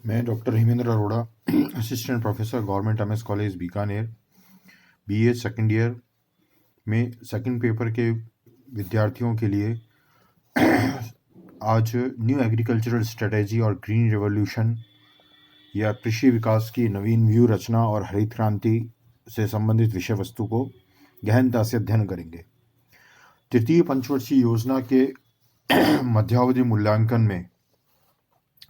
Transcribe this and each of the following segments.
मैं doctor Hemendra Arora, assistant professor government MS college Bikaner, BA second year में second paper के विद्यार्थियों के लिए आज न्यू एग्रीकल्चरल स्ट्रेटेजी और ग्रीन रेवोल्यूशन या कृषि विकास की नवीन व्यू रचना और हरित क्रांति से संबंधित विषय वस्तु को गहनता से अध्ययन करेंगे। तृतीय पंचवर्षीय योजना के मध्यावधि मूल्यांकन में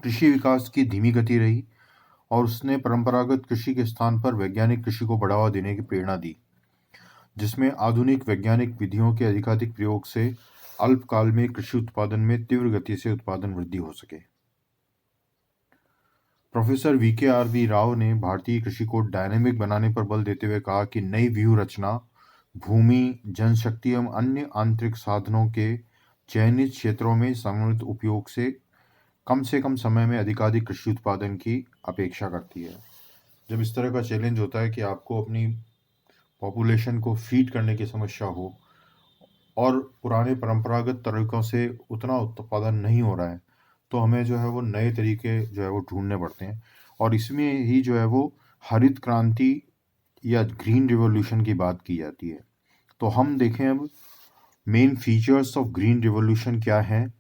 कृषि विकास की धीमी गति रही और उसने परंपरागत कृषि के स्थान पर वैज्ञानिक कृषि को बढ़ावा देने की प्रेरणा दी, जिसमें आधुनिक वैज्ञानिक विधियों के अधिकाधिक प्रयोग से अल्पकाल में कृषि उत्पादन में तीव्र गति से उत्पादन वृद्धि हो सके। प्रोफेसर VKRB राव ने भारतीय कृषि को डायनेमिक बनाने पर बल देते हुए कहा कि नई व्यूह रचना भूमि, जनशक्ति एवं अन्य आंतरिक साधनों के चयनित क्षेत्रों में समन्वित उपयोग से कम समय में अधिकाधिक कृषि उत्पादन की अपेक्षा करती है। जब इस तरह का चैलेंज होता है कि आपको अपनी पॉपुलेशन को फीड करने की समस्या हो और पुराने परंपरागत तरीकों से उतना उत्पादन नहीं हो रहा है, तो हमें जो है वो नए तरीके जो है वो ढूंढने पड़ते हैं और इसमें ही जो है वो हरित क्रांति या ग्रीन रिवॉल्यूशन की बात की जाती है। तो हम देखें अब main features of green revolution क्या है।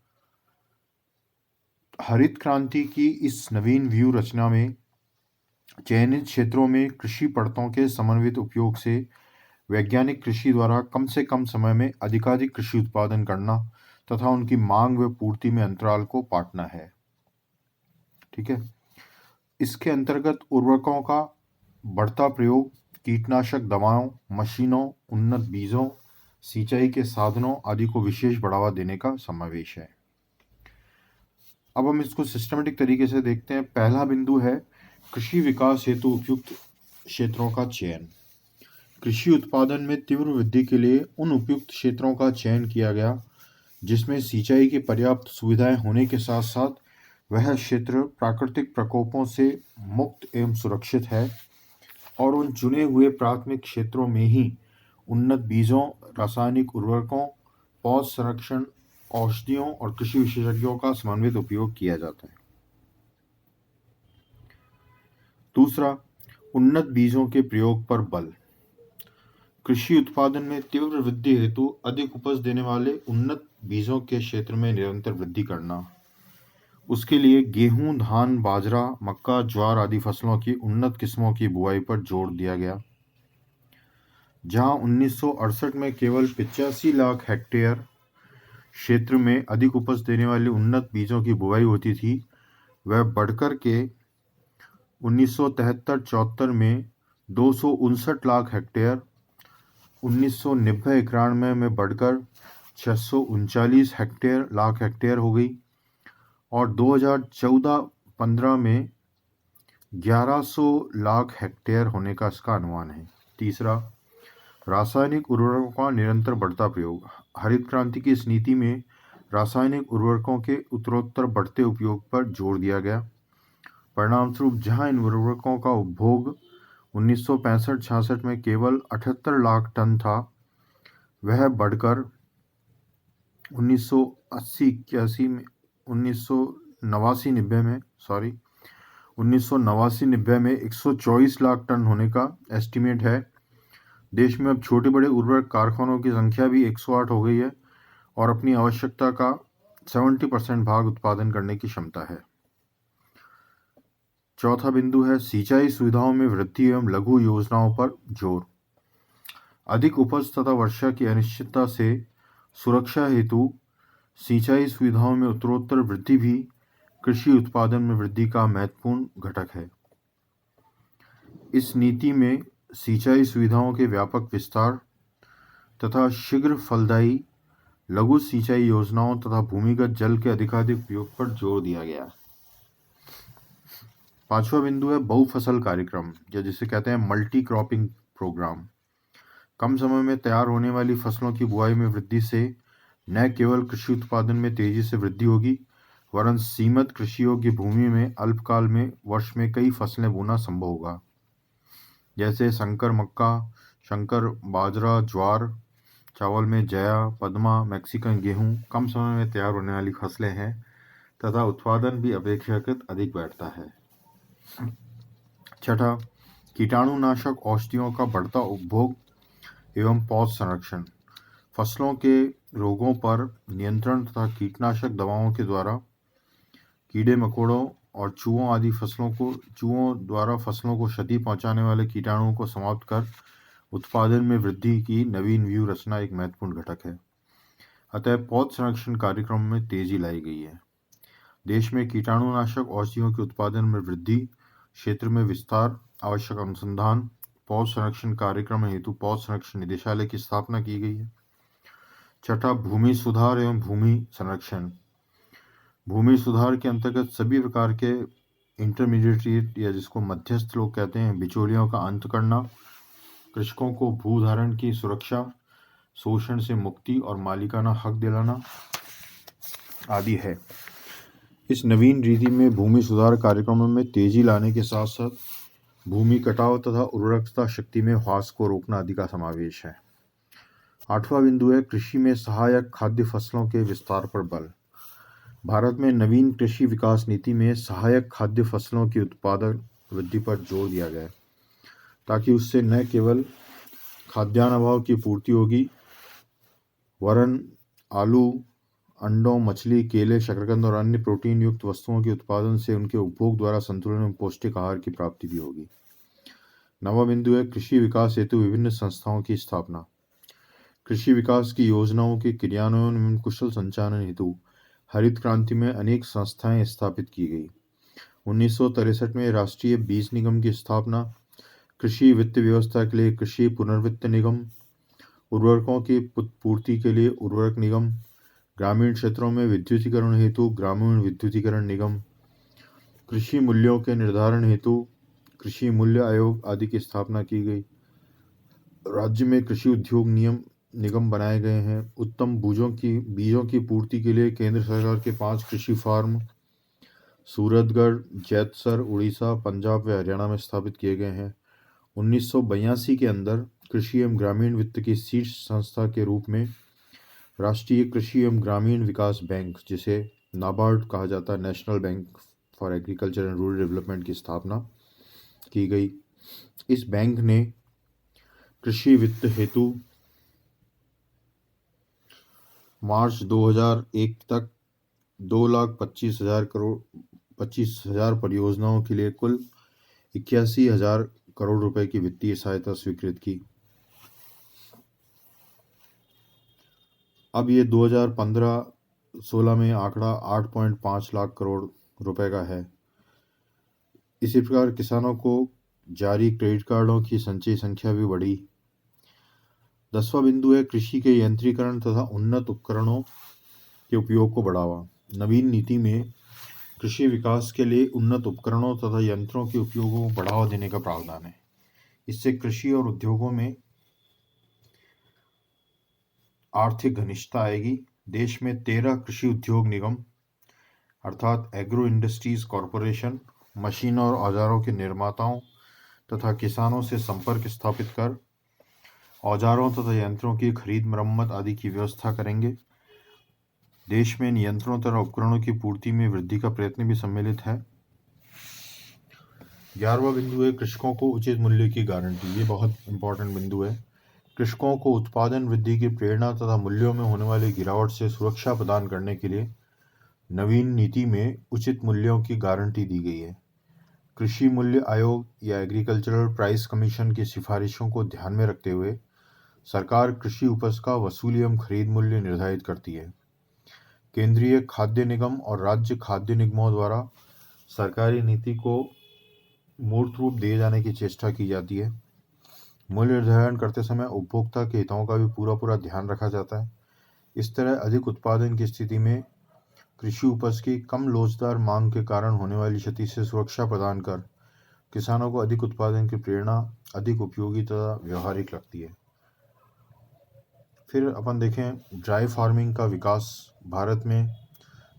हरित क्रांति की इस नवीन व्यू रचना में चयनित क्षेत्रों में कृषि पड़तों के समन्वित उपयोग से वैज्ञानिक कृषि द्वारा कम से कम समय में अधिकाधिक कृषि उत्पादन करना तथा उनकी मांग व पूर्ति में अंतराल को पाटना है। ठीक है। इसके अंतर्गत उर्वरकों का बढ़ता प्रयोग, कीटनाशक दवाओं, मशीनों, उन्नत बीजों, सिंचाई के साधनों आदि को विशेष बढ़ावा देने का समावेश है। अब हम इसको सिस्टमेटिक तरीके से देखते हैं। पहला बिंदु है कृषि विकास हेतु उपयुक्त क्षेत्रों का चयन। कृषि उत्पादन में तीव्र वृद्धि के लिए उन उपयुक्त क्षेत्रों का चयन किया गया जिसमें सिंचाई की पर्याप्त सुविधाएं होने के साथ साथ वह क्षेत्र प्राकृतिक प्रकोपों से मुक्त एवं सुरक्षित है और उन चुने हुए प्राथमिक क्षेत्रों में ही उन्नत बीजों, रासायनिक उर्वरकों, पौध संरक्षण, औषधियों और कृषि विशेषज्ञों का समन्वित उपयोग किया जाता है। दूसरा, उन्नत बीजों के प्रयोग पर बल। कृषि उत्पादन में तीव्र वृद्धि हेतु अधिक उपज देने वाले उन्नत बीजों के क्षेत्र में निरंतर वृद्धि करना। उसके लिए गेहूं, धान, बाजरा, मक्का, ज्वार आदि फसलों की उन्नत किस्मों की बुआई पर जोर दिया गया। जहां 1968 में केवल 85 लाख हेक्टेयर क्षेत्र में अधिक उपज देने वाले उन्नत बीजों की बुआई होती थी, वह बढ़कर के 1973-74 में 259 लाख हेक्टेयर, 1990-91 में बढ़कर 639 लाख हेक्टेयर हो गई और 2014-15 में 1100 लाख हेक्टेयर होने का इसका अनुमान है। तीसरा, रासायनिक उर्वरकों का निरंतर बढ़ता प्रयोग। हरित क्रांति की इस नीति में रासायनिक उर्वरकों के उत्तरोत्तर बढ़ते उपयोग पर जोर दिया गया। परिणामस्वरूप जहां इन उर्वरकों का उपभोग 1965-66 में केवल 78 लाख टन था, वह बढ़कर 1980-91 में 1989-90 में 124 लाख टन होने का एस्टीमेट है। देश में अब छोटे बड़े उर्वरक कारखानों की संख्या भी 108 हो गई है और अपनी आवश्यकता का 70% भाग उत्पादन करने की क्षमता है। चौथा बिंदु है सिंचाई सुविधाओं में वृद्धि एवं लघु योजनाओं पर जोर। अधिक उपज तथा वर्षा की अनिश्चितता से सुरक्षा हेतु सिंचाई सुविधाओं में उत्तरोत्तर वृद्धि भी कृषि उत्पादन में वृद्धि का महत्वपूर्ण घटक है। इस नीति में सिंचाई सुविधाओं के व्यापक विस्तार तथा शीघ्र फलदायी लघु सिंचाई योजनाओं तथा भूमिगत जल के अधिकाधिक उपयोग पर जोर दिया गया। पांचवा बिंदु है बहुफसल कार्यक्रम, या जिसे कहते हैं मल्टी क्रॉपिंग प्रोग्राम। कम समय में तैयार होने वाली फसलों की बुआई में वृद्धि से न केवल कृषि उत्पादन में तेजी से वृद्धि होगी, वरन सीमित कृषि योग्य भूमि में अल्पकाल में वर्ष में कई फसलें बोना संभव होगा। जैसे संकर मक्का, शंकर बाजरा, ज्वार, चावल में जया, पद्मा, मैक्सिकन गेहूं कम समय में तैयार होने वाली फसलें हैं तथा उत्पादन भी अपेक्षाकृत अधिक बैठता है। छठा, कीटाणुनाशक औषधियों का बढ़ता उपभोग एवं पौध संरक्षण। फसलों के रोगों पर नियंत्रण तथा कीटनाशक दवाओं के द्वारा कीड़े मकोड़ों और चूहों द्वारा फसलों को क्षति पहुंचाने वाले कीटाणुओं को समाप्त कर उत्पादन में वृद्धि की नवीन व्यू रचना एक महत्वपूर्ण घटक है। अतः पौध संरक्षण कार्यक्रम में तेजी लाई गई है। देश में कीटाणुनाशक औषधियों के उत्पादन में वृद्धि, क्षेत्र में विस्तार, आवश्यक अनुसंधान, पौध संरक्षण कार्यक्रम हेतु पौध संरक्षण निदेशालय की स्थापना की गई है। छठा, भूमि सुधार एवं भूमि संरक्षण। भूमि सुधार के अंतर्गत सभी प्रकार के इंटरमीडिएट या जिसको मध्यस्थ लोग कहते हैं, बिचौलियों का अंत करना, कृषकों को भूधारण की सुरक्षा, शोषण से मुक्ति और मालिकाना हक दिलाना आदि है। इस नवीन रीति में भूमि सुधार कार्यक्रमों में तेजी लाने के साथ साथ भूमि कटाव तथा उर्वरकता शक्ति में ह्रास को रोकना आदि का समावेश है। आठवां बिंदु है कृषि में सहायक खाद्य फसलों के विस्तार पर बल। भारत में नवीन कृषि विकास नीति में सहायक खाद्य फसलों की उत्पादन वृद्धि पर जोर दिया गया है, ताकि उससे न केवल खाद्यान्न अभाव की पूर्ति होगी, वरन आलू, अंडों, मछली, केले, शकरकंद और अन्य प्रोटीन युक्त वस्तुओं के उत्पादन से उनके उपभोग द्वारा संतुलन एवं पौष्टिक आहार की प्राप्ति भी होगी। नवां बिंदु है कृषि विकास हेतु विभिन्न संस्थाओं की स्थापना। कृषि विकास की योजनाओं के क्रियान्वयन एवं कुशल संचालन हेतु हरित क्रांति में अनेक संस्थाएं स्थापित की गई। 1963 में राष्ट्रीय बीज निगम की स्थापना, कृषि वित्त व्यवस्था के लिए कृषि पुनर्वित्त निगम, उर्वरकों की पूर्ति के लिए उर्वरक निगम, ग्रामीण क्षेत्रों में विद्युतीकरण हेतु ग्रामीण विद्युतीकरण निगम, कृषि मूल्यों के निर्धारण हेतु कृषि मूल्य आयोग आदि की स्थापना की गई। राज्य में कृषि उद्योग निगम बनाए गए हैं। उत्तम बीजों की पूर्ति के लिए केंद्र सरकार के 5 कृषि फार्म सूरतगढ़, जैतसर, उड़ीसा, पंजाब व हरियाणा में स्थापित किए गए हैं। 1982 के अंदर कृषि एवं ग्रामीण वित्त की शीर्ष संस्था के रूप में राष्ट्रीय कृषि एवं ग्रामीण विकास बैंक, जिसे नाबार्ड कहा जाता है, national bank for agriculture and rural development की स्थापना की गई। इस बैंक ने कृषि वित्त हेतु मार्च 2001 तक 2,25,000 परियोजनाओं के लिए कुल 81,000 करोड़ रुपए की वित्तीय सहायता स्वीकृत की। अब ये 2015-16 में आंकड़ा 8.5 लाख करोड़ रुपए का है। इसी प्रकार किसानों को जारी क्रेडिट कार्डों की संचयी संख्या भी बढ़ी। 10वां बिंदु है कृषि के यंत्रीकरण तथा उन्नत उपकरणों के उपयोग को बढ़ावा। नवीन नीति में कृषि विकास के लिए उन्नत उपकरणों तथा यंत्रों के उपयोग को बढ़ावा देने का प्रावधान है। इससे कृषि और उद्योगों में आर्थिक घनिष्ठता आएगी। देश में 13 कृषि उद्योग निगम अर्थात एग्रो इंडस्ट्रीज कॉरपोरेशन मशीनों और औजारों के निर्माताओं तथा किसानों से संपर्क स्थापित कर औजारों तथा यंत्रों की खरीद, मरम्मत आदि की व्यवस्था करेंगे। देश में इन यंत्रों तथा उपकरणों की पूर्ति में वृद्धि का प्रयत्न भी सम्मिलित है। 11वां बिंदु है कृषकों को उचित मूल्य की गारंटी। ये बहुत इंपॉर्टेंट बिंदु है। कृषकों को उत्पादन वृद्धि की प्रेरणा तथा मूल्यों में होने वाली गिरावट से सुरक्षा प्रदान करने के लिए नवीन नीति में उचित मूल्यों की गारंटी दी गई है। कृषि मूल्य आयोग या एग्रीकल्चरल प्राइस कमीशन की सिफारिशों को ध्यान में रखते हुए सरकार कृषि उपज का वसूली एवं खरीद मूल्य निर्धारित करती है। केंद्रीय खाद्य निगम और राज्य खाद्य निगमों द्वारा सरकारी नीति को मूर्त रूप दिए जाने की चेष्टा की जाती है। मूल्य निर्धारण करते समय उपभोक्ता के हितों का भी पूरा ध्यान रखा जाता है। इस तरह अधिक उत्पादन की स्थिति में कृषि उपज की कम लोचदार मांग के कारण होने वाली क्षति से सुरक्षा प्रदान कर किसानों को अधिक उत्पादन की प्रेरणा अधिक उपयोगी तथा व्यवहारिक लगती है। फिर अपन देखें ड्राई फार्मिंग का विकास। भारत में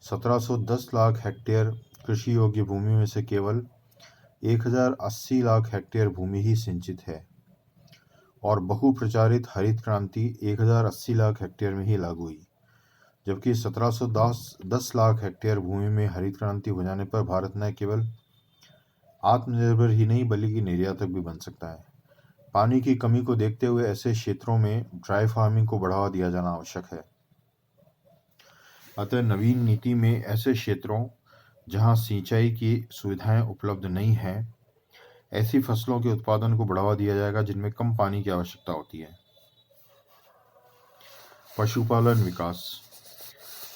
1710 लाख हेक्टेयर कृषि योग्य भूमि में से केवल 1080 लाख हेक्टेयर भूमि ही सिंचित है और बहुप्रचारित हरित क्रांति 1080 लाख हेक्टेयर में ही लागू हुई, जबकि 1710 लाख हेक्टेयर भूमि में हरित क्रांति हो जाने पर भारत न केवल आत्मनिर्भर ही नहीं बल्कि निर्यातक भी बन सकता है। पानी की कमी को देखते हुए ऐसे क्षेत्रों में ड्राई फार्मिंग को बढ़ावा दिया जाना आवश्यक है। अतः नवीन नीति में ऐसे क्षेत्रों जहां सिंचाई की सुविधाएं उपलब्ध नहीं हैं, ऐसी फसलों के उत्पादन को बढ़ावा दिया जाएगा जिनमें कम पानी की आवश्यकता होती है। पशुपालन विकास।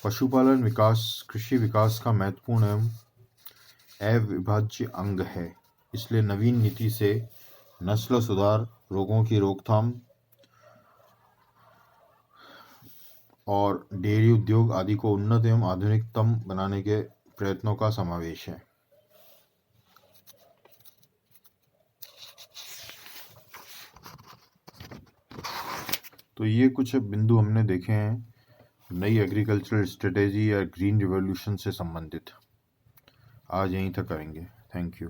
पशुपालन विकास कृषि विकास का महत्वपूर्ण एवं अविभाज्य अंग है। इसलिए नवीन नीति से नस्ल सुधार, रोगों की रोकथाम और डेयरी उद्योग आदि को उन्नत एवं आधुनिकतम बनाने के प्रयत्नों का समावेश है। तो ये कुछ बिंदु हमने देखे हैं नई एग्रीकल्चरल स्ट्रेटेजी या ग्रीन रिवॉल्यूशन से संबंधित। आज यहीं तक करेंगे। Thank you.